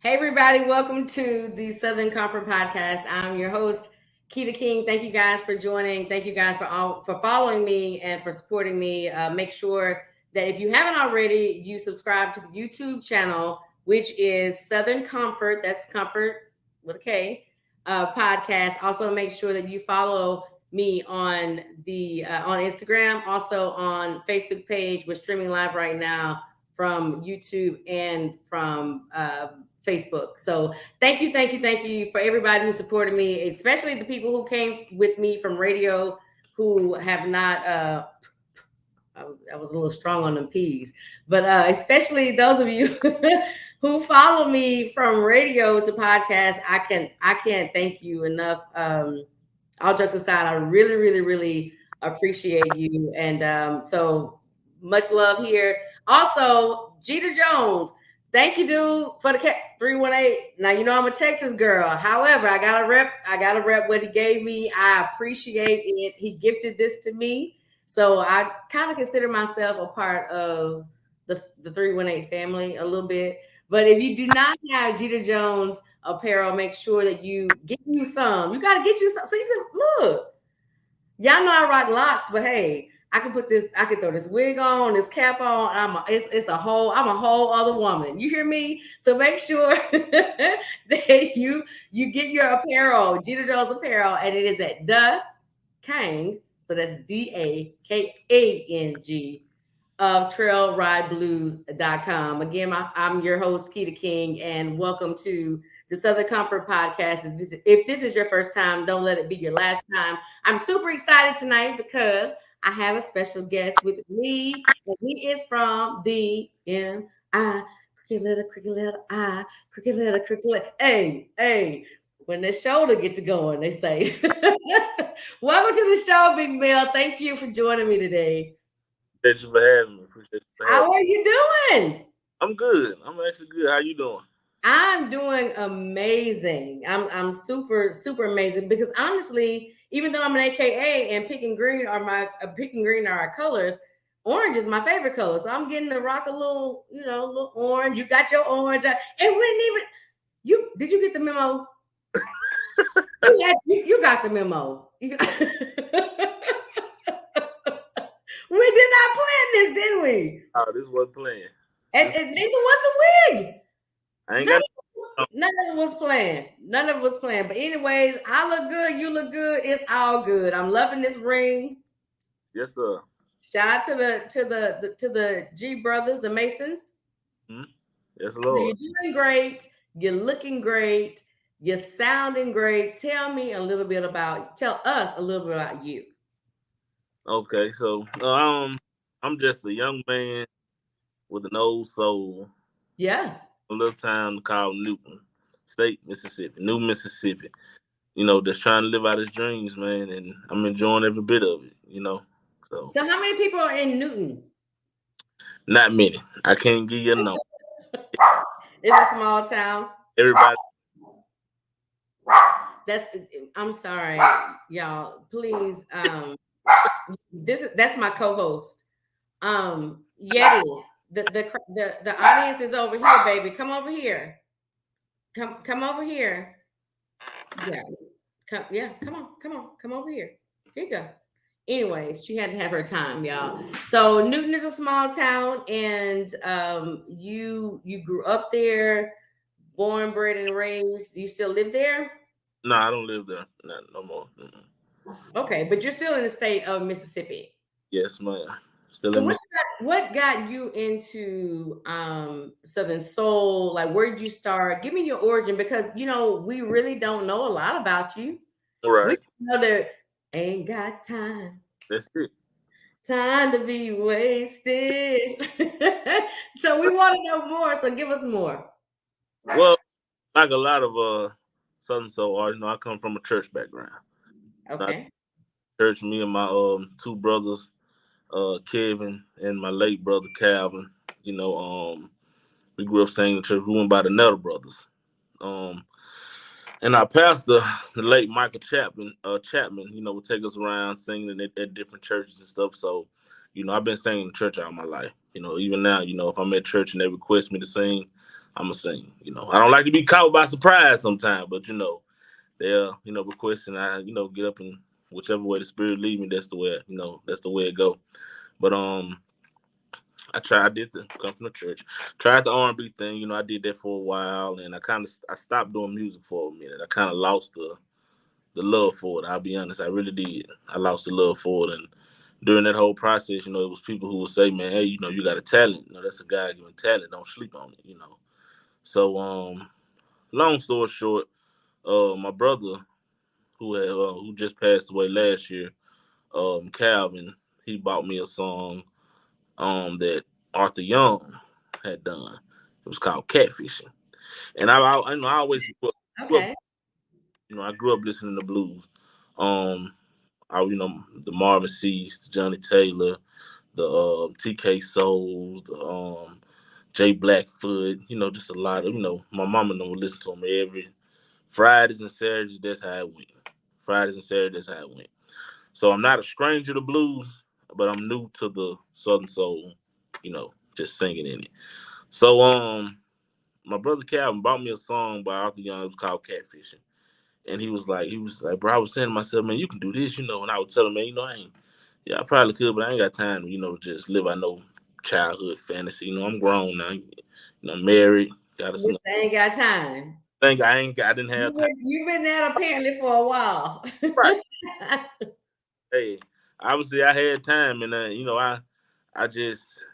Hey, everybody, welcome to the Southern Comfort Podcast. I'm your host, Keeta King. Thank you guys for joining. Thank you guys for following me and for supporting me. Make sure that if you haven't already, you subscribe to the YouTube channel, which is Southern Comfort. That's Comfort with a K podcast. Also, make sure that you follow me on the on Instagram, also on Facebook page. We're streaming live right now from YouTube and from Facebook. So thank you for everybody who supported me, especially the people who came with me from radio who have not. I was a little strong on them P's, but especially those of you who follow me from radio to podcast. I can't thank you enough. All jokes aside, I really appreciate you, and so much love here. Also, Jeter Jones. Thank you, dude, for the 318. Now you know I'm a Texas girl. However, I gotta rep. I gotta rep what he gave me. I appreciate it. He gifted this to me, so I kind of consider myself a part of the 318 family a little bit. But if you do not have Jeter Jones apparel, make sure that you get you some. You gotta get you some so you can look. Y'all know I rock locks, but hey, I can put this, I can throw this wig on, this cap on. It's a whole, I'm a whole other woman. You hear me? So make sure that you get your apparel, Jeter Jones apparel, and it is at the Kang. So that's DAKANG of trailrideblues.com. Again, I'm your host, Keeta King, and welcome to the Southern Comfort Podcast. If this is your first time, don't let it be your last time. I'm super excited tonight because I have a special guest with me, and he is from the M.I. Cricket letter I, cricket letter. Hey, when the shoulder get to going, they say. Welcome to the show, Big Bill. Thank you for joining me today. Thank you for having me. Appreciate you for having How are you doing? I'm good. I'm actually good. How you doing? I'm doing amazing. I'm super amazing because honestly, even though I'm an AKA and pink and green are our colors, orange is my favorite color. So I'm getting to rock a little, a little orange. You got your orange. It wouldn't even did you get the memo? you got the memo. We did not plan this, did we? Oh, this wasn't playing. And neither was the wig. I ain't got None of it was planned. None of it was planned. But anyways, I look good. You look good. It's all good. I'm loving this ring. Yes, sir. Shout out to the G brothers, the Masons. Mm-hmm. Yes, So Lord. you're doing great. You're looking great. You're sounding great. Tell us a little bit about you. Okay, so I'm just a young man with an old soul. Yeah. A little town called Newton, State, Mississippi, New Mississippi. Just trying to live out his dreams, man, and I'm enjoying every bit of it. So how many people are in Newton? Not many. I can't give you a number. It's a small town. Everybody. I'm sorry, y'all. Please, that's my co-host. Yeti. The audience is over here, baby. Come over here. Come over here. Yeah. Come over here. Here you go. Anyways, she had to have her time, y'all. So Newton is a small town, and you grew up there, born, bred, and raised. You still live there? No, I don't live there. No more. Mm-hmm. Okay, but you're still in the state of Mississippi. Yes, ma'am. Still So in Mississippi. what got you into Southern Soul? Like, where did you start? Give me your origin, because we really don't know a lot about you. Right. We know that ain't got time. That's it. Time to be wasted. So we want to know more. So give us more. Well, like a lot of Southern Soul artists, I come from a church background. Okay. Church, me and my two brothers, Kevin and my late brother Calvin. We grew up singing in church. We went by the Nutter Brothers. And our pastor, the late Michael Chapman, would take us around singing at different churches and stuff. So, I've been singing in church all my life. Even now, if I'm at church and they request me to sing, I'ma sing. I don't like to be caught by surprise sometimes, but they'll request and I get up and whichever way the spirit lead me, that's the way it go. But I did the come from the church, tried the R&B thing. I did that for a while, and I stopped doing music for a minute. I kind of lost the love for it. I'll be honest, I really did. I lost the love for it, and during that whole process, it was people who would say, "Man, hey, you got a talent. That's a God given talent. Don't sleep on it." So, long story short, my brother who just passed away last year, Calvin, he bought me a song that Arthur Young had done. It was called Catfishing, and I always grew up, Okay. I grew up listening to blues. Um, the Marvin Seas, the Johnny Taylor, the TK Souls, the Jay Blackfoot. Just a lot of my mama would listen to them every Fridays and Saturdays. That's how it went. Fridays and Saturdays, that's how it went. So I'm not a stranger to blues, but I'm new to the Southern Soul. Just singing in it. So my brother Calvin bought me a song by Arthur Young. It was called Catfishing. And he was like, bro, I was saying to myself, man, you can do this, and I would tell him, man, I ain't, yeah, I probably could, but I ain't got time, just live out no childhood fantasy. I'm grown now, married, got This ain't got time. I didn't have time. You've been there apparently for a while. Right. Hey, obviously I had time, and I just,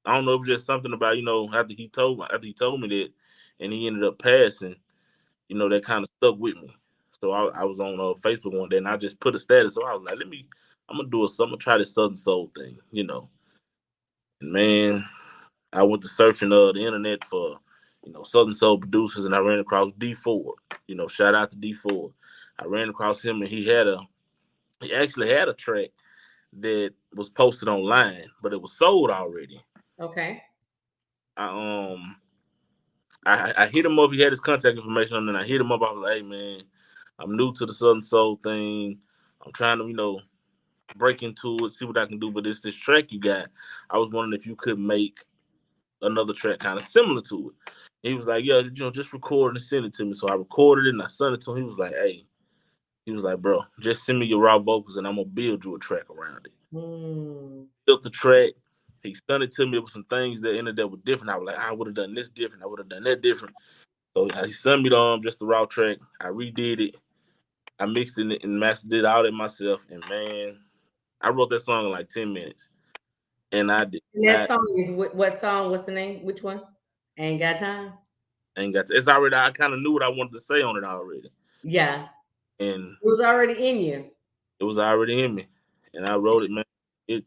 I don't know, it was just something about, after he told me that, and he ended up passing, that kind of stuck with me. So I was on Facebook one day, and I just put a status. So I was like, I'm gonna do I'm gonna try this Southern Soul thing. And man, I went to surfing the internet for Southern Soul producers, and I ran across D Ford. Shout out to D Ford. I ran across him, and he actually had a track that was posted online, but it was sold already. Okay. I I hit him up. He had his contact information, and then I hit him up. I was like, "Hey man, I'm new to the Southern Soul thing. I'm trying to break into it, see what I can do. But this track you got. I was wondering if you could make another track kind of similar to it." He was like, "Yeah, just record and send it to me." So I recorded it and I sent it to him. He was like, "Hey," he was like, "Bro, just send me your raw vocals and I'm gonna build you a track around it." Mm. Built the track. He sent it to me with some things that ended up were different. I was like, I would have done this different. I would have done that different. So he sent me just the raw track. I redid it. I mixed it and mastered it out it myself. And man, I wrote that song in like 10 minutes. And I did And that not song is what song? What's the name? Which one? Ain't got time. ain't got to, it's already I kind of knew what I wanted to say on it already. Yeah, And it was already in you. it was already in me. And I wrote it, man. It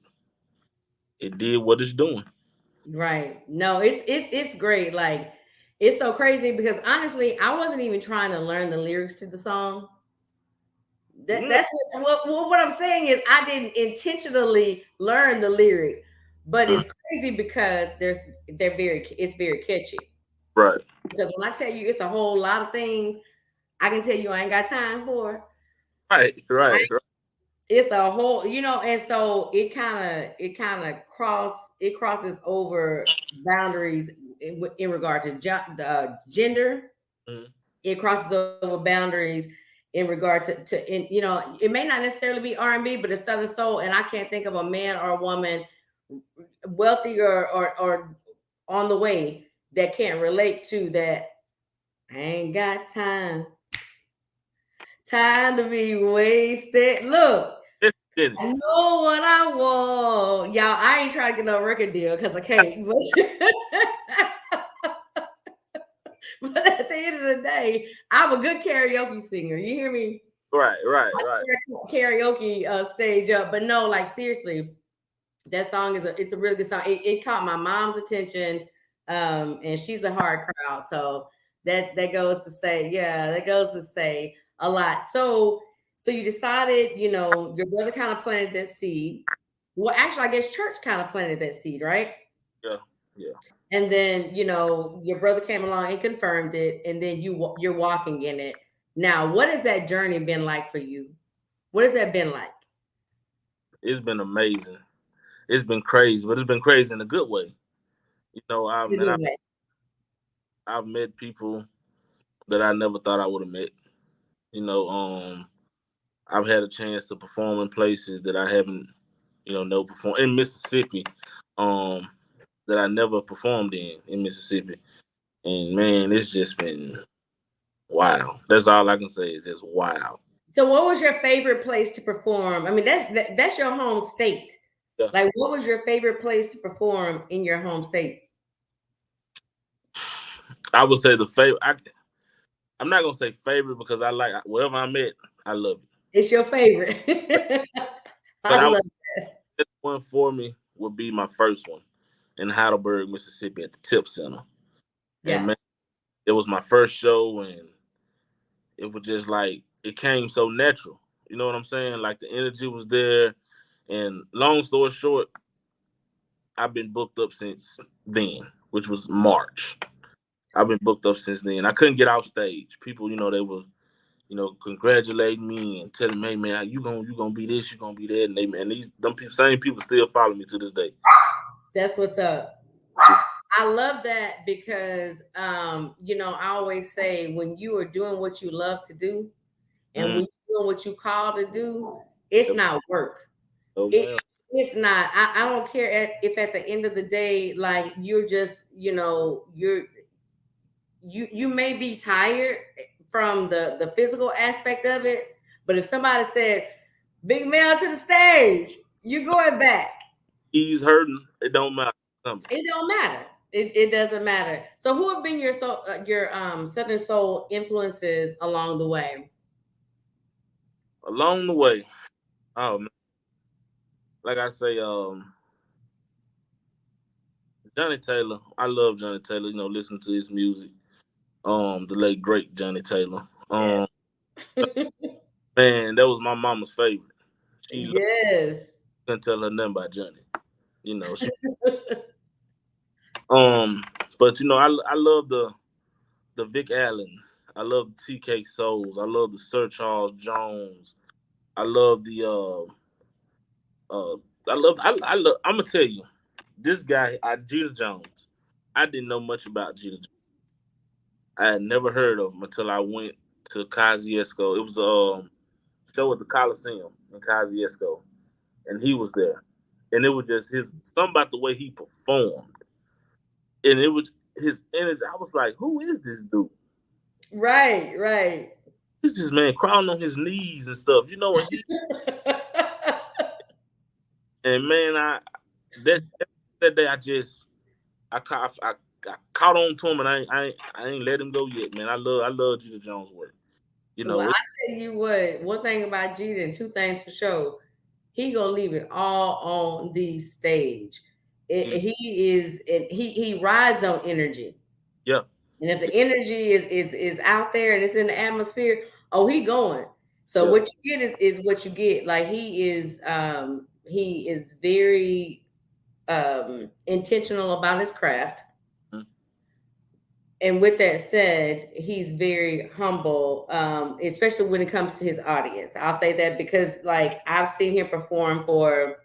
it did what it's doing. Right. No, it's great. Like it's so crazy because honestly, I wasn't even trying to learn the lyrics to the song. Mm, That's what I'm saying is I didn't intentionally learn the lyrics, but mm, it's crazy because it's very catchy. right. Because when I tell you it's a whole lot of things, I can tell you I ain't got time for. Right. Right. Right. It's a whole, and so it crosses over boundaries in regard to gender. Mm, It crosses over boundaries in regard it may not necessarily be R&B, but it's Southern Soul, and I can't think of a man or a woman, wealthy or on the way, that can't relate to that. I ain't got time to be wasted. Look, it's in it. I know what I want. Y'all, I ain't trying to get no record deal because I can't. But at the end of the day, I'm a good karaoke singer. You hear me? Right. Right. I Right. karaoke stage up. But no, like seriously, that song it's a really good song. It caught my mom's attention, and she's a hard crowd. So that goes to say, yeah, that goes to say a lot. So you decided, your brother kind of planted that seed. Well, actually, I guess church kind of planted that seed, right? Yeah. Yeah. And then, your brother came along and confirmed it, and then you're walking in it. Now, what has that journey been like for you? What has that been like? It's been amazing. It's been crazy, but it's been crazy in a good way. I In a mean, good way. I've met people that I never thought I would have met. You know, I've had a chance to perform in places that I haven't, no perform in Mississippi, um, that I never performed in Mississippi. And man, it's just been wow. That's all I can say. Is just wow. So, what was your favorite place to perform? I mean, that's your home state. Yeah. Like, what was your favorite place to perform in your home state? I would say the favorite. I'm not gonna say favorite because I like wherever I'm at, I love it. It's your favorite. But I love that. this one for me would be my first one in Heidelberg, Mississippi, at the Tip Center. And Yeah. man, it was my first show, and it was just like it came so natural. You know what I'm saying? Like the energy was there. And long story short, I've been booked up since then, which was March. I've been booked up since then. I couldn't get off stage. People, they were, congratulating me and telling me, "Hey man, you gonna be this, you gonna be that," and same people still follow me to this day. That's what's up. I love that because I always say when you are doing what you love to do and when you're doing what you call to do, it's not work. Oh, It, it's not. I don't care if at the end of the day, like you're just, you may be tired from the physical aspect of it, but if somebody said, "Big Mel to the stage," you're going back. he's hurting. It don't matter. It don't matter. It doesn't matter. So, who have been your Southern Soul influences along the way? Along the way, oh man, like I say, Johnny Taylor. I love Johnny Taylor. Listen to his music. The late great Johnny Taylor. Yeah. Man, that was my mama's favorite. She Yes. couldn't tell her nothing about Johnny. She but I love the Vic Allens. I love the TK Souls. I love the Sir Charles Jones. I love the I love I'm gonna tell you, this guy, Jeter Jones. I didn't know much about Jeter Jones. I had never heard of him until I went to Kosciuszko. It was a show at the Coliseum in Kosciuszko, and he was there. And it was just something about the way he performed. And it was his energy. I was like, who is this dude? Right, right. This is man crawling on his knees and stuff. And and man, that day I caught on to him, and I ain't let him go yet, man. I love Jeter Jones' work. Well, I tell you what, one thing about Jeter and two things for sure, he gonna leave it all on the stage. He rides on energy. Yeah. And if the energy is out there and it's in the atmosphere, oh, he going. So what you get is what you get. Like he is very intentional about his craft. Mm-hmm. And with that said, he's very humble, especially when it comes to his audience. I'll say that because like I've seen him perform for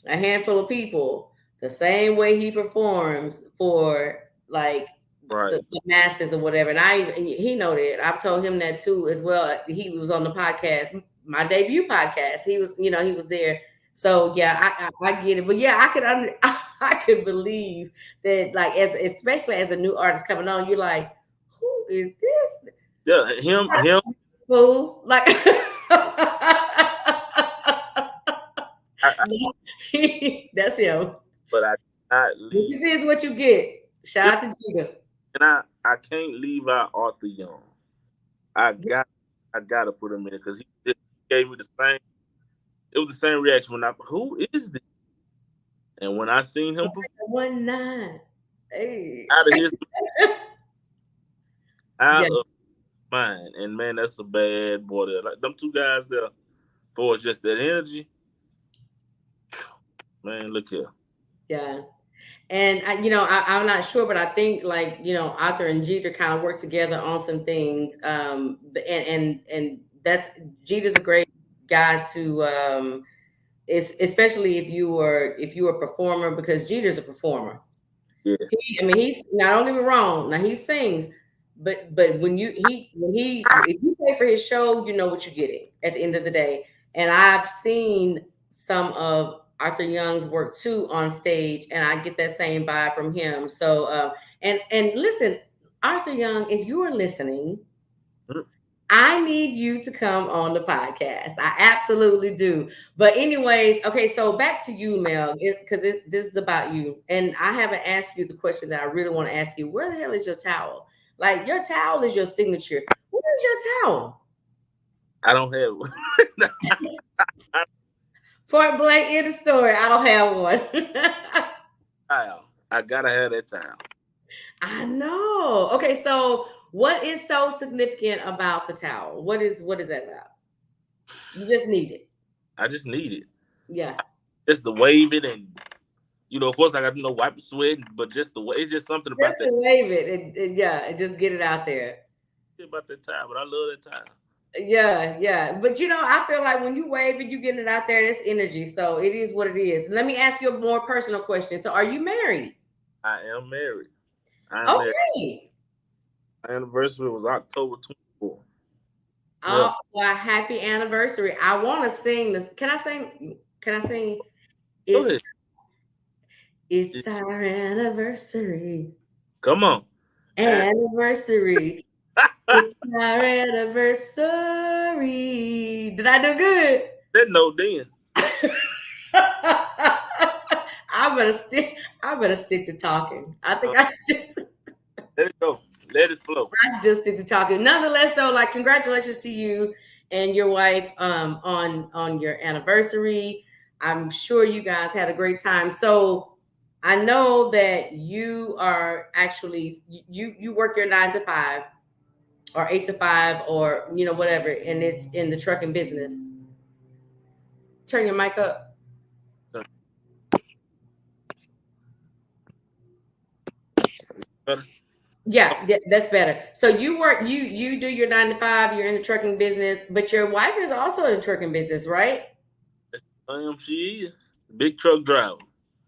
a handful of people the same way he performs for like the masses or whatever. And he know that. I've told him that too as well. He was on the podcast, my debut podcast. He was, he was there. So yeah, I get it. But yeah, I could believe that, like, especially as a new artist coming on, you're like, who is this? Yeah, him. Fool. Like that's him. But what you see is what you get. Shout out to Jeter. And I can't leave out Arthur Young. I gotta put him in because he gave me the same. It was the same reaction when who is this? And when I seen him perform, 1-9, hey, out of his of mine, and man, that's a bad boy there. Like them two guys there, for just that energy. Man, look here. Yeah. And I'm not sure, but I think like Arthur and Jeter kind of work together on some things. And that's Jeter's a great guy to especially if you were a performer, because Jeter's a performer. Yeah. I mean, he's now. Don't get me wrong. Now he sings, but when he if you pay for his show, you know what you're getting at the end of the day. And I've seen some of Arthur Young's work too on stage, and I get that same vibe from him. So, and listen, Arthur Young, if you are listening, Mm. I need you to come on the podcast. I absolutely do. But anyways, okay, so back to you, Mel, because this is about you. And I haven't asked you the question that I really want to ask you. Where the hell is your towel? Like your towel is your signature. Where is your towel? I don't have one. Point blank in the story. I don't have one. Towel. I gotta have that towel. I know. Okay, so what is so significant about the towel? What is that about? You just need it. I just need it. Yeah. Just to wave it and of course I got wipe the sweat, but just the way it's just something about Just that to wave it and yeah, and just get it out there. about that towel. But I love that towel. Yeah, yeah. But I feel like when you wave it, you getting it out there, it's energy. So it is what it is. Let me ask you a more personal question. So are you married? I am married. I am married. Okay. My anniversary was October 24th. Yeah. Oh, well, happy anniversary. I want to sing this. Can I sing? Can I sing? Go It's ahead. it's our anniversary. Come on. Anniversary. It's our anniversary. Did I do good? That no then. I better stick. I better stick to talking. I think I should just. Let it go. Let it flow. I should just stick to talking. Nonetheless, though, like congratulations to you and your wife on your anniversary. I'm sure you guys had a great time. So I know that you are actually you work your 9 to 5 or 8 to 5 or whatever, and it's in the trucking business. Turn your mic up. Better? Yeah, that's better. So you work, you do your 9 to 5. You're in the trucking business, but your wife is also in the trucking business, right? She is. Big truck driver.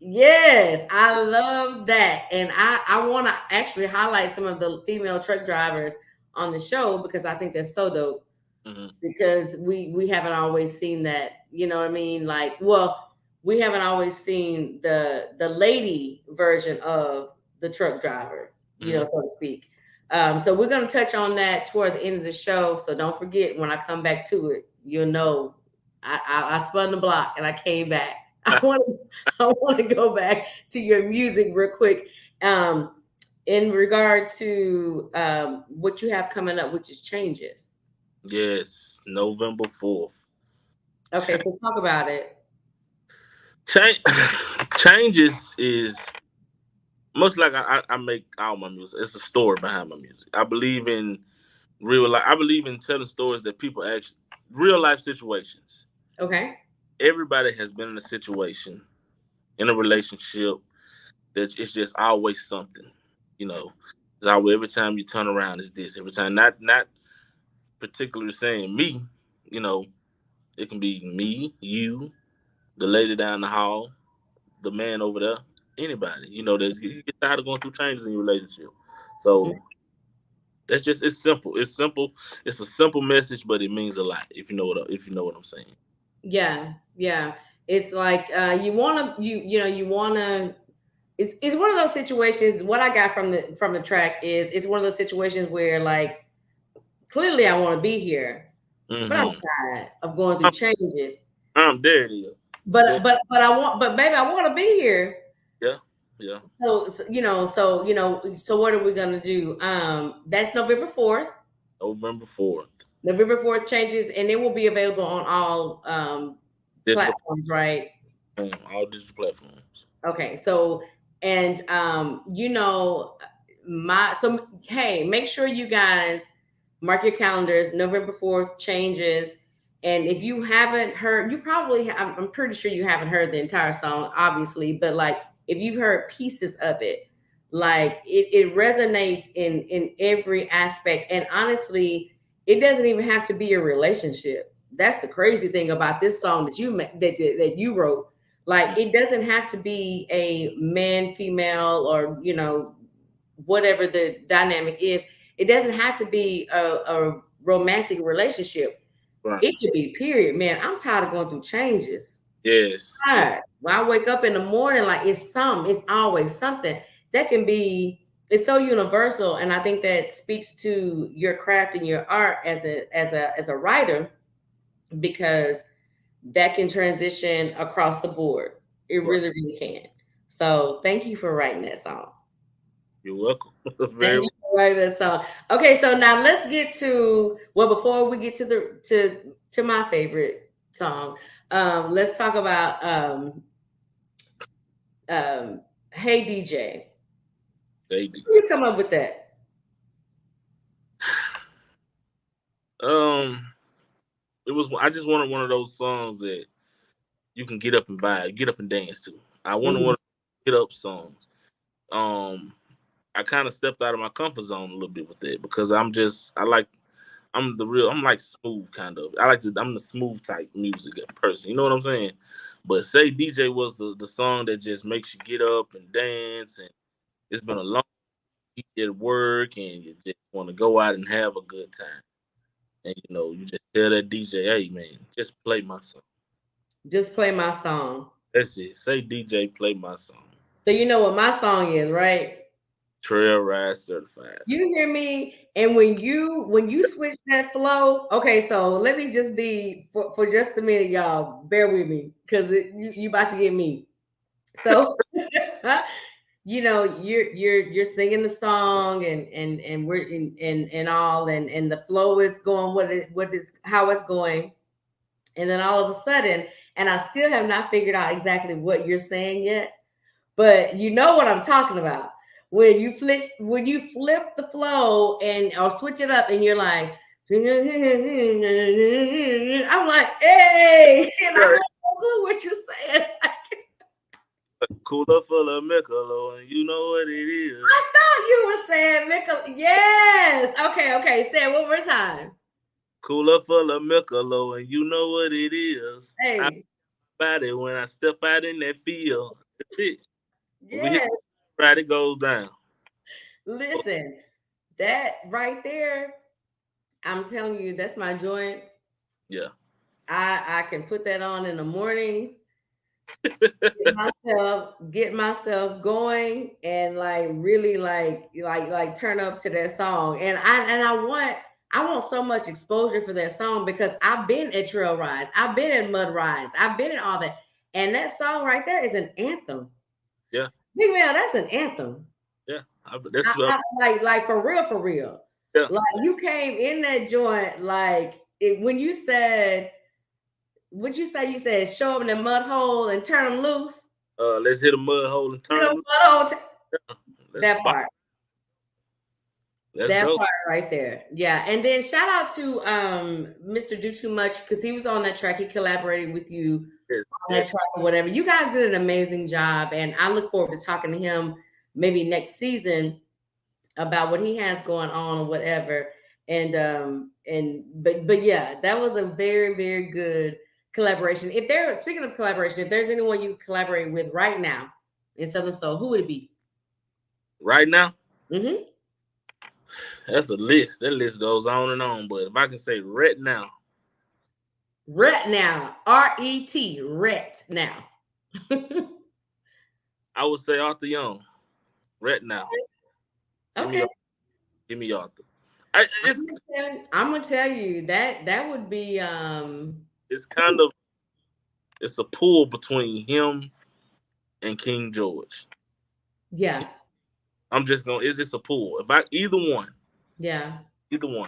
Yes, I love that, and I want to actually highlight some of the female truck drivers on the show because I think that's so dope. Mm-hmm. Because we haven't always seen that. You know what I mean? Like, well, we haven't always seen the lady version of the truck driver, Mm-hmm. so to speak. So we're going to touch on that toward the end of the show. So don't forget when I come back to it, you'll know I spun the block and I came back. I want to go back to your music real quick. In regard to what you have coming up, which is changes. Yes, November 4th. Okay, so talk about it. Changes is much like I make all my music. It's a story behind my music. I believe in real life. I believe in telling stories that people actually real life situations. Okay. Everybody has been in a situation in a relationship that it's just always something. It's always every time you turn around, it's this. Every time, not particularly saying me. You know, it can be me, you, the lady down the hall, the man over there, anybody. You get tired of going through changes in your relationship. So that's just it's simple. It's simple. It's a simple message, but it means a lot if you know what I'm saying. Yeah, yeah. It's like you want to you want to it's one of those situations. What I got from the track is it's one of those situations where like clearly I want to be here, but I'm Mm-hmm. tired of going through changes. There it is. There, But baby, I want to be here. yeah, yeah. So what are we gonna do? That's November 4th. November 4th. November 4th changes, and it will be available on all Digital platforms, right? all digital platforms. Okay, so and hey, make sure you guys mark your calendars. November 4th changes, and if you haven't heard, I'm pretty sure you haven't heard the entire song, obviously, but like if you've heard pieces of it, like it resonates in every aspect, and honestly, it doesn't even have to be a relationship. That's the crazy thing about this song that you wrote. Like it doesn't have to be a man, female, or whatever the dynamic is. It doesn't have to be a romantic relationship. Right. It could be period. Man, I'm tired of going through changes. Yes. Tired. When I wake up in the morning, like it's always something that can be. It's so universal, and I think that speaks to your craft and your art as a writer, because that can transition across the board. It Right. really, really can. So thank you for writing that song. You're welcome. Thank you for writing that song. Okay, so now let's get to, well, before we get to to my favorite song, let's talk about Hey DJ. They How did you come up with that? It was. I just wanted one of those songs that you can get up and vibe, get up and dance to. I wanted one of those get up songs. I kind of stepped out of my comfort zone a little bit with that because I'm like smooth kind of. I'm the smooth type music person. You know what I'm saying? But Say DJ was the song that just makes you get up and dance, and it's been a long week at work, and you just want to go out and have a good time. And you just tell that DJ, hey man, just play my song. Just play my song. That's it. Say DJ, play my song. So you know what my song is, right? Trail Ride Certified. You hear me? And when you switch that flow, okay, so let me just be for just a minute, y'all. Bear with me, because you about to get me. So you're singing the song, and we're and all, and the flow is going how it's going, and then all of a sudden, and I still have not figured out exactly what you're saying yet, but you know what I'm talking about. When you flip the flow and or switch it up, and you're like, I'm like, hey, and I have no clue what you're saying. Cooler full of Michelob, and you know what it is. I thought you were saying Michelob. Yes. Okay. Say it one more time. Cooler full of Michelob, and you know what it is. Hey. I about it when I step out in that field. That's it. When we hit Yes. right, it goes down. Listen, that right there, I'm telling you, that's my joint. Yeah. I can put that on in the mornings, get myself going, and like really like turn up to that song. And I want so much exposure for that song, because I've been at trail rides, I've been at mud rides, I've been at all that. And that song right there is an anthem. Yeah. Big man, that's an anthem. Yeah. That's Like for real. Yeah. Like you came in that joint, like when you said, what you say? You said show them the mud hole and turn them loose. Let's hit a mud hole and turn them loose. Mud hole. Yeah. That part. That part right there. Yeah. And then shout out to Mr. Do Too Much, because he was on that track. He collaborated with you on that track or whatever. You guys did an amazing job, and I look forward to talking to him maybe next season about what he has going on or whatever. But yeah, that was a very, very good collaboration. Speaking of collaboration, if there's anyone you collaborate with right now in Southern Soul, who would it be? Right now? Mm-hmm. That's a list. That list goes on and on. But if I can say right now. Ret now. R-E-T. Ret now. I would say Arthur Young. Right now. Okay. Give me Arthur. I'm gonna tell you that would be it's it's a pull between him and King George. Yeah. I'm just gonna it's a pull. If either one. Yeah. Either or.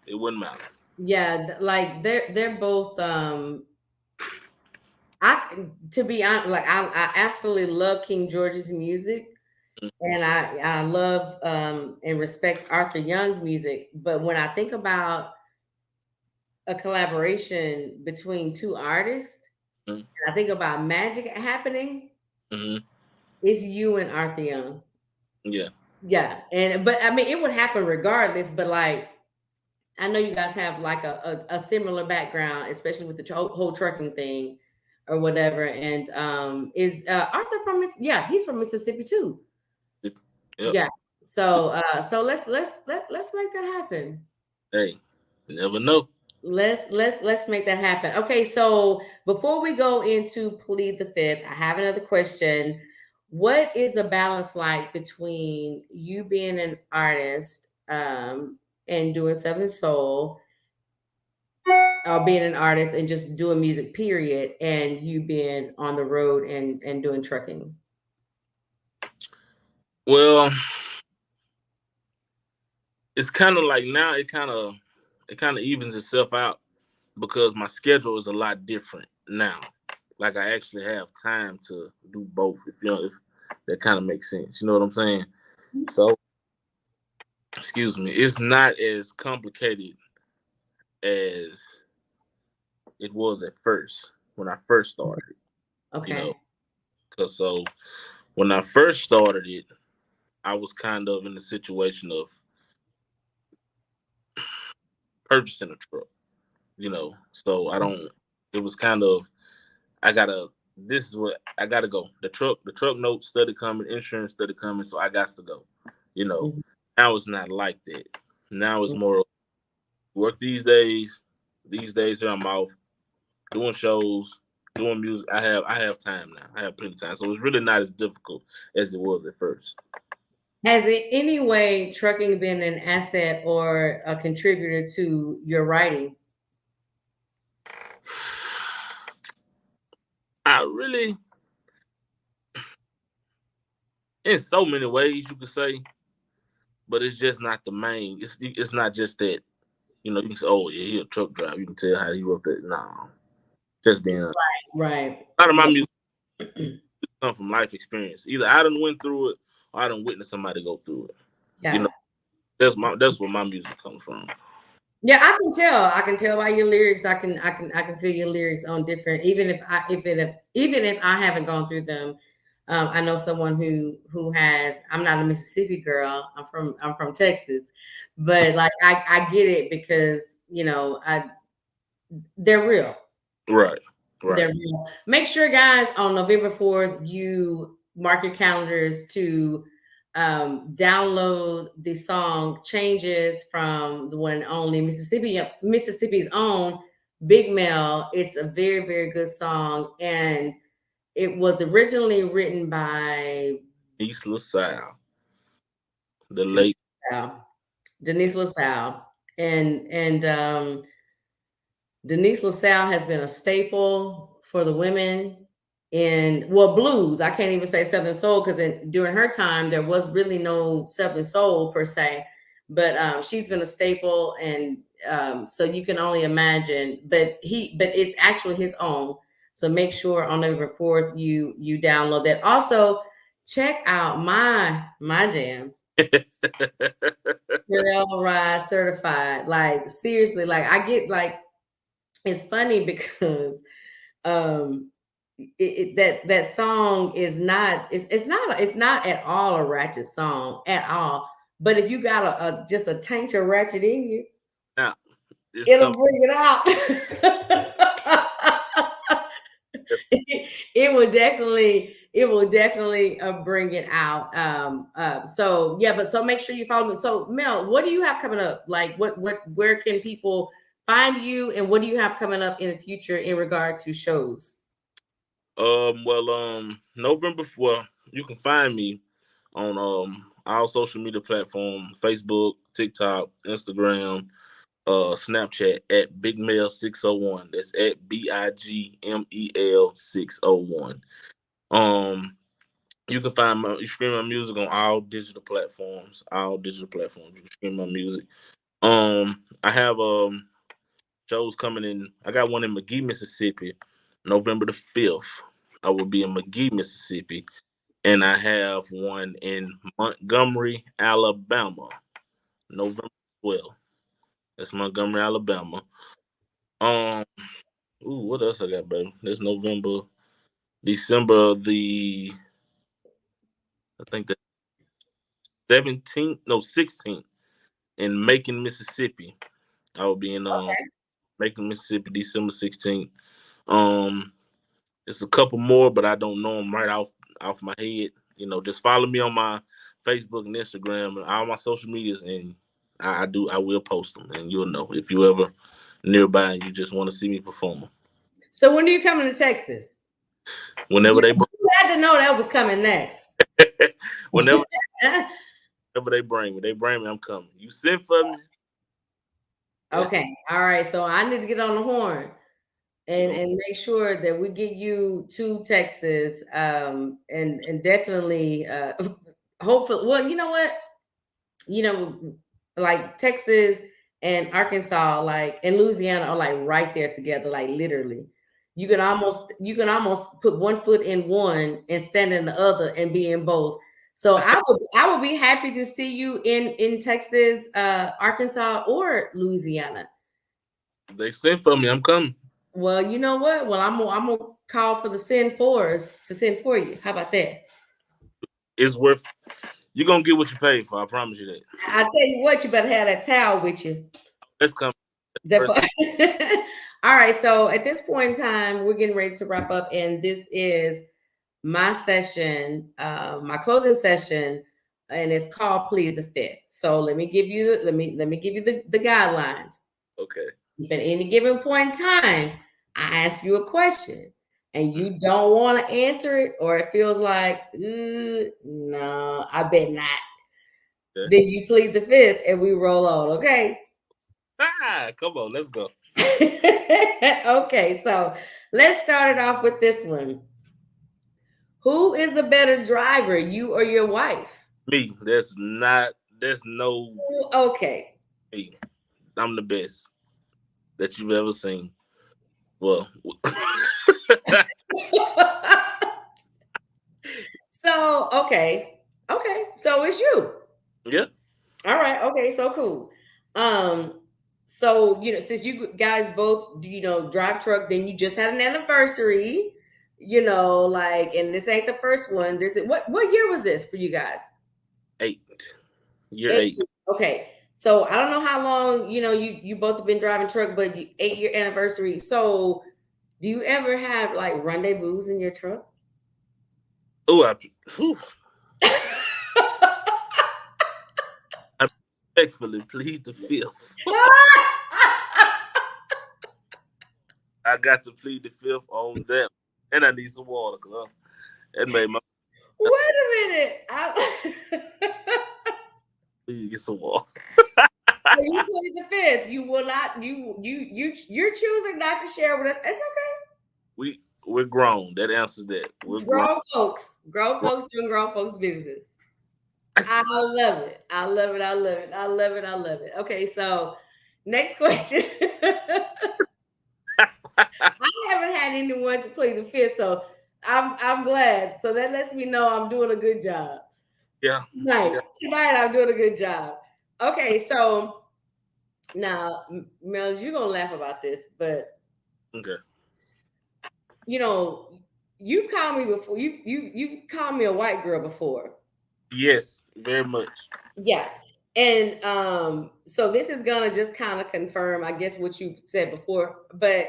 It wouldn't matter. Yeah, like they're both to be honest, like I absolutely love King George's music. And I love and respect Arthur Young's music. But when I think about a collaboration between two artists, and I think about magic happening, it's you and Arthur Young. Yeah. Yeah. But I mean, it would happen regardless. But like, I know you guys have like a similar background, especially with the whole trucking thing. or whatever. And is Arthur from Miss? Yeah, he's from Mississippi too. Yep. Yeah. So let's make that happen. Hey, you never know. Let's make that happen. Okay, so before we go into plead the fifth, I have another question. What is the balance like between you being an artist and doing Southern Soul, or being an artist and just doing music, period, and you being on the road and doing trucking? Well, it's kind of like now it kind of evens itself out because my schedule is a lot different now. Like I actually have time to do both. If that kind of makes sense, you know what I'm saying? So, excuse me, it's not as complicated as it was at first when I first started. You Okay. know, because so when I first started it, I was kind of in the situation of purchasing a truck. So I don't. It was kind of I gotta. This is what I gotta go. The truck note study coming, insurance study coming, so I got to go. You know, Mhm. now it's not like that. Now it's more work these days. These days here I'm off doing shows, doing music. I have time now. I have plenty of time, so it's really not as difficult as it was at first. Has in any way trucking been an asset or a contributor to your writing? I really, in so many ways you could say, but it's just not the main. It's not just that. You can say, oh yeah, he a truck driver. You can tell how he wrote that. No, just being honest. Right. A lot of my Yeah. music come from life experience. Either I done went through it or I done witnessed somebody go through it. You know, Yeah. that's where my music comes from. Yeah, I can tell. I can tell by your lyrics. I can feel your lyrics on different. Even if I haven't gone through them, I know someone who has. I'm not a Mississippi girl. I'm from Texas, but like I get it because they're real. Right, right. They're real. Make sure, guys, on November 4th, you mark your calendars to download the song "Changes" from the one and only Mississippi's own Big Mel. It's a very, very good song, and it was originally written by East LaSalle, the Denise late. LaSalle. Denise LaSalle, and Denise LaSalle has been a staple for the women in, well, blues. I can't even say Southern soul because during her time there was really no Southern soul per se, but she's been a staple, and so you can only imagine. But it's actually his own. So make sure on November 4th you download that. Also, check out my jam. Girl Ride Certified. Like seriously, like I get like, it's funny because um that song is not, it's not at all a ratchet song at all, but if you got a just a taint of ratchet in you, Now it's it'll coming. bring it out. It will definitely bring it out. So yeah, but so make sure you follow me. So Mel, what do you have coming up? Like what where can people find you, and what do you have coming up in the future in regard to shows? Well, November. Well, you can find me on all social media platforms: Facebook, TikTok, Instagram, Snapchat at Big Mel 601. That's at BIGMEL 601. Um, you can you stream my music on all digital platforms. All digital platforms. You can stream my music. I have shows coming in. I got one in McGee, Mississippi, November the 5th. I will be in McGee, Mississippi, and I have one in Montgomery, Alabama, November 12th. That's Montgomery, Alabama. Um, what else I got, baby? That's November, December I think the 17th, no 16th in Macon, Mississippi. I will be in Okay. Macon, Mississippi, December 16th. Um, It's a couple more, but I don't know them right off my head. Just follow me on my Facebook and Instagram and all my social medias, and I will post them, and you'll know if you ever nearby and you just want to see me perform. So when are you coming to Texas? Whenever You they had to know that was coming next. whenever they bring me, I'm coming. You send for me. Okay, all right. So I need to get on the horn and make sure that we get you to Texas, and definitely, hopefully. Well, you know what? Like Texas and Arkansas, like and Louisiana are like right there together, like literally. You can almost put one foot in one and stand in the other and be in both. So I would be happy to see you in Texas, Arkansas, or Louisiana. They sent for me. I'm coming. Well, you know what? Well, I'm gonna call for the send fours to send for you. How about that? It's worth. You're gonna get what you pay for. I promise you that. I tell you what, you better have that towel with you. Let's come. All right. So at this point in time, we're getting ready to wrap up, and this is my session, my closing session, and it's called Plead the Fifth. So let me give you the guidelines. Okay. If at any given point in time, I ask you a question and you don't want to answer it, or it feels like, no, I bet not. Okay. Then you plead the fifth and we roll on, okay? Come on, let's go. Okay, so let's start it off with this one. Who is the better driver, you or your wife? Me. There's no Okay. me. I'm the best that you've ever seen. Well, So, okay. Okay. So it's you. yeah. All right. Okay. So cool. Um, so since you guys both drive truck, then you just had an anniversary. Like, and this ain't the first one. What year was this for you guys? 8. Year 8. 8. Okay. So I don't know how long you both have been driving truck, but 8-year anniversary. So do you ever have like rendezvous in your truck? Oh, I respectfully plead the fifth. I got to plead the fifth on that, and I need some water because that made my. Wait a minute. Please get some water. So you plead the fifth. You will not. You're choosing not to share with us. It's okay. We're grown. That answers that. We're Grown folks. Grown folks doing grown folks business. I love it. I love it. I love it. I love it. I love it. Okay, so next question. I haven't had anyone to plead the fifth, so I'm glad. So that lets me know I'm doing a good job. Yeah. Tonight I'm doing a good job. Okay, so now, Mel, you're gonna laugh about this, but Okay. You've called me before. You've called me a white girl before. Yes, very much. Yeah. And so this is gonna just kind of confirm, I guess, what you said before, but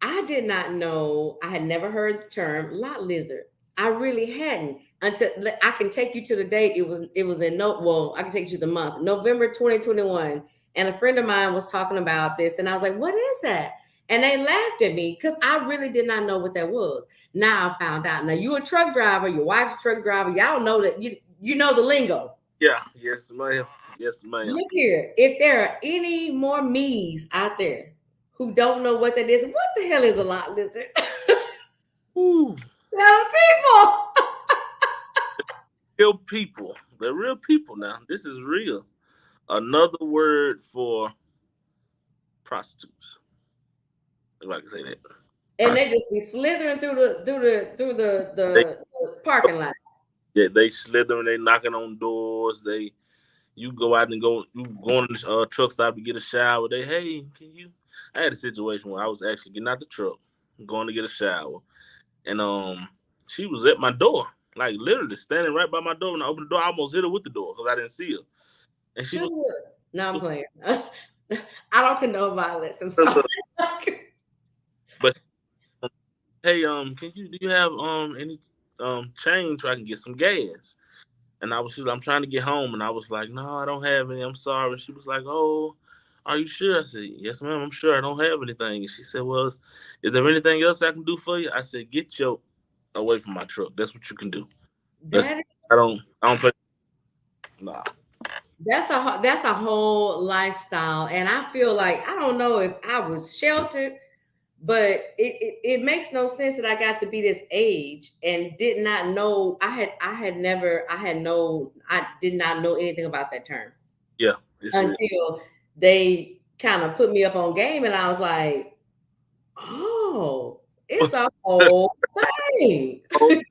I did not know, I had never heard the term lot lizard. I really hadn't until I can take you to the date. It was I can take you to the month, November 2021. And a friend of mine was talking about this, and I was like, what is that? And they laughed at me because I really did not know what that was. Now I found out. Now you're a truck driver, your wife's a truck driver, y'all know that you know the lingo. Yeah. Yes, ma'am. Yes, ma'am. Look here, if there are any more me's out there who don't know what that is, what the hell is a lot lizard? Ooh. Tell people. Real people. They're real people now. This is real. Another word for prostitutes. If I can say that. And they just be slithering through the parking lot. Yeah, they slithering, they knocking on doors, you go out and you go in the truck stop to get a shower. Hey, I had a situation where I was actually getting out the truck, going to get a shower. And she was at my door, like literally standing right by my door. When I opened the door, I almost hit her with the door because I didn't see her. And she was. No, I'm playing. I don't condone violence. I'm sorry. But hey, do you have any change so I can get some gas? And I'm trying to get home, and I was like, no, I don't have any. I'm sorry. She was like, oh, are you sure? I said, yes, ma'am. I'm sure I don't have anything. And she said, well, is there anything else I can do for you? I said, get your away from my truck. That's what you can do. That's That I don't play. Nah. that's a whole lifestyle, and I feel like I don't know if I was sheltered, but it makes no sense that I got to be this age and did not know. I did not know anything about that term Yeah, it's real. until they kind of put me up on game, and I was like, oh, it's a whole thing. Oh,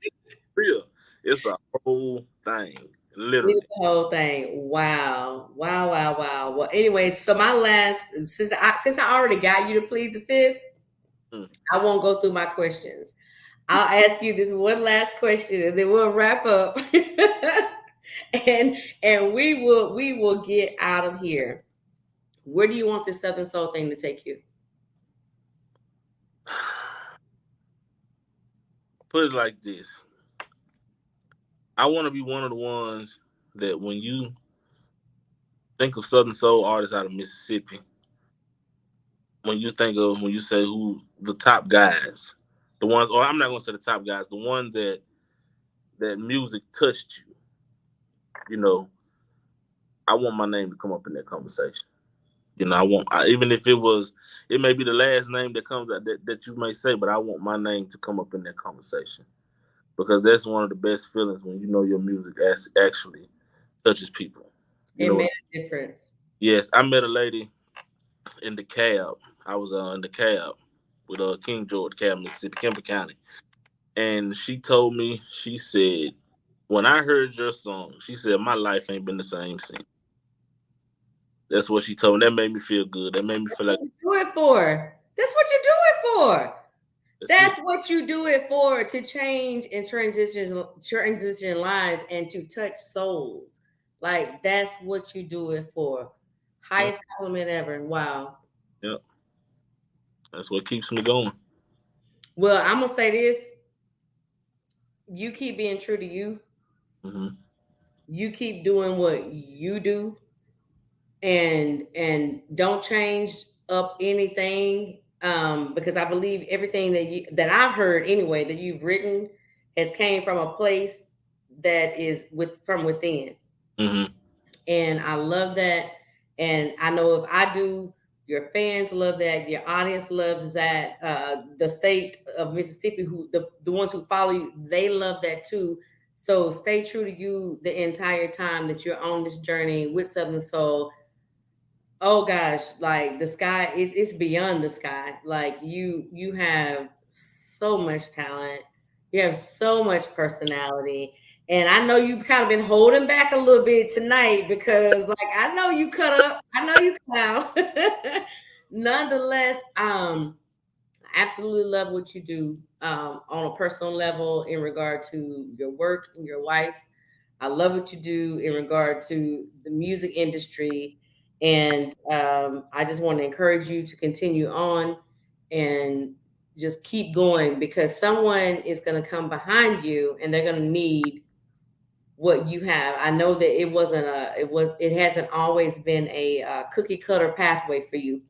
real. It's a whole thing, It's literally. the whole thing. Wow. Wow, wow, wow. Well, anyways, so my last since I already got you to plead the fifth, Mm. I won't go through my questions. I'll ask you this one last question and then we'll wrap up. and we will get out of here. Where do you want this Southern Soul thing to take you? Put it like this: I want to be one of the ones that when you think of Southern Soul artists out of Mississippi, when you say who the top guys, the ones, or I'm not going to say the top guys, the one that music touched you. You know, I want my name to come up in that conversation. Even if it may be the last name that comes out that you may say, but I want my name to come up in that conversation because that's one of the best feelings when you know your music actually touches people. You It know, made a difference. yes, I met a lady in the cab. I was in the cab with King George Cab, Mississippi, Kemper County, and she told me, she said, when I heard your song, she said my life ain't been the same since. That's what she told me. That made me feel good. That made me feel like Do it for. That's what you do it for. that's it. That's what you do it for, to change and transition lives and to touch souls. Like that's what you do it for. Yeah, Highest compliment ever. Wow. yeah. That's what keeps me going. Well, I'm gonna say this. You keep being true to you. Hmm. You keep doing what you do, and don't change up anything. Because I believe everything that I've heard anyway that you've written has came from a place that is from within. Hmm. And I love that. And I know if I do, your fans love that, your audience loves that, the state of Mississippi, who the ones who follow you, they love that too. So stay true to you the entire time that you're on this journey with Southern Soul. Oh gosh, like the sky, it's beyond the sky. Like you have so much talent, you have so much personality, and I know you've kind of been holding back a little bit tonight because, like, I know you cut up, I know you cut out. Nonetheless, I absolutely love what you do, on a personal level in regard to your work and your wife. I love what you do in regard to the music industry. And I just want to encourage you to continue on and just keep going because someone is going to come behind you and they're going to need what you have. I know that it hasn't always been a cookie cutter pathway for you.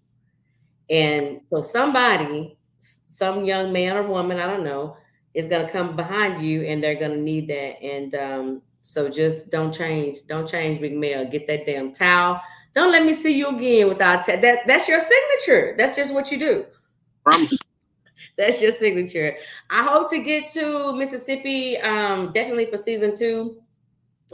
And so somebody, some young man or woman, I don't know, is going to come behind you and they're going to need that. And so just don't change. Don't change, Big Mel. Get that damn towel. Don't let me see you again without that's your signature. That's just what you do. Promise. That's your signature. I hope to get to Mississippi, definitely for season two.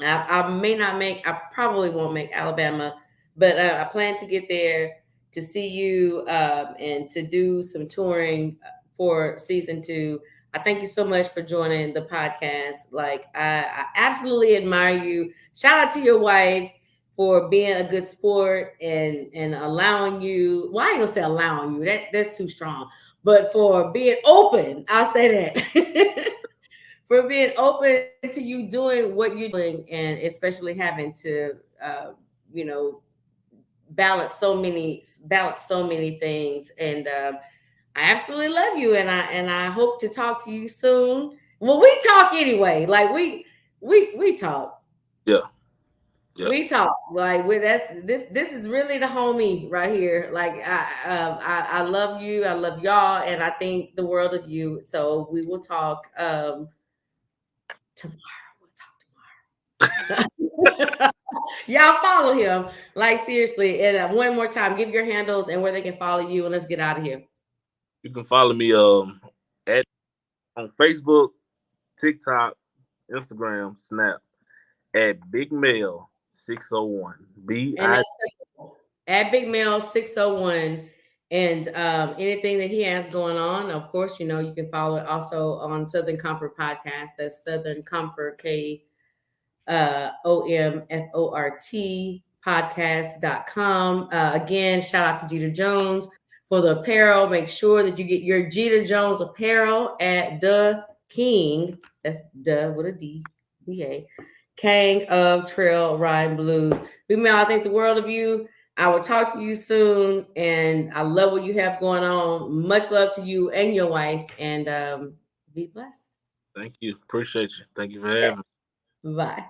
I may not make, I probably won't make Alabama, but I plan to get there to see you, and to do some touring for season two. I thank you so much for joining the podcast. Like, I absolutely admire you. Shout out to your wife for being a good sport and allowing you. Well, I ain't gonna say allowing you. That's too strong. But for being open, I'll say that. For being open to you doing what you're doing, and especially having to, you know, balance so many things. And I absolutely love you, and I hope to talk to you soon. Well, we talk anyway. Like we talk. Yeah. Yeah. We talk like with that's this is really the homie right here. Like I love you, I love y'all, and I think the world of you. So we will talk tomorrow. We'll talk tomorrow. Y'all follow him. Like seriously. And one more time, give your handles and where they can follow you, and let's get out of here. You can follow me at on Facebook, TikTok, Instagram, Snap at Big Mail 601. And B-I. that's simple. At Big Mail 601. And anything that he has going on, of course, you can follow it also on Southern Comfort Podcast. That's Southern Comfort, OMFORT podcast.com. Again, shout out to Jeter Jones for the apparel. Make sure that you get your Jeter Jones apparel at the King. That's the with a D-A. King of Trail Ride Blues. Big Mel, I think the world of you. I will talk to you soon. And I love what you have going on. Much love to you and your wife. And be blessed. Thank you. Appreciate you. Thank you for having me. Bye.